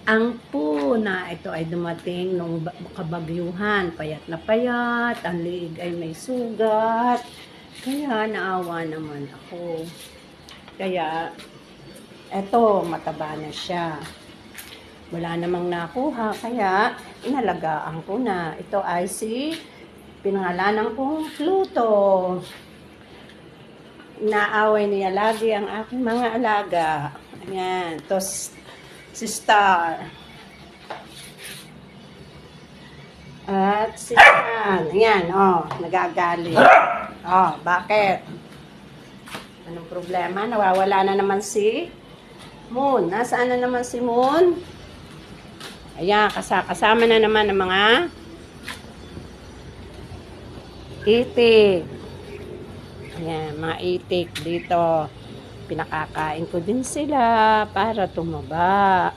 Ang po na ito ay dumating nung kabagyuhan, payat na payat, ang liig ay may sugat, kaya naawa naman ako. Kaya, eto, mataba na siya. Wala namang nakuha, kaya inalagaan ko na. Ito ay pinangalanan kong Pluto. Inaaway niya lagi ang aking mga alaga. Ayan, ito si Star. At si Tan. Ayan, nagagalit. Bakit? Anong problema? Nawawala na naman si Moon. Nasaan na naman si Moon? Ayan, kasama na naman ng mga itik. Ayan, mga itik dito. Pinakakain ko din sila para tumaba.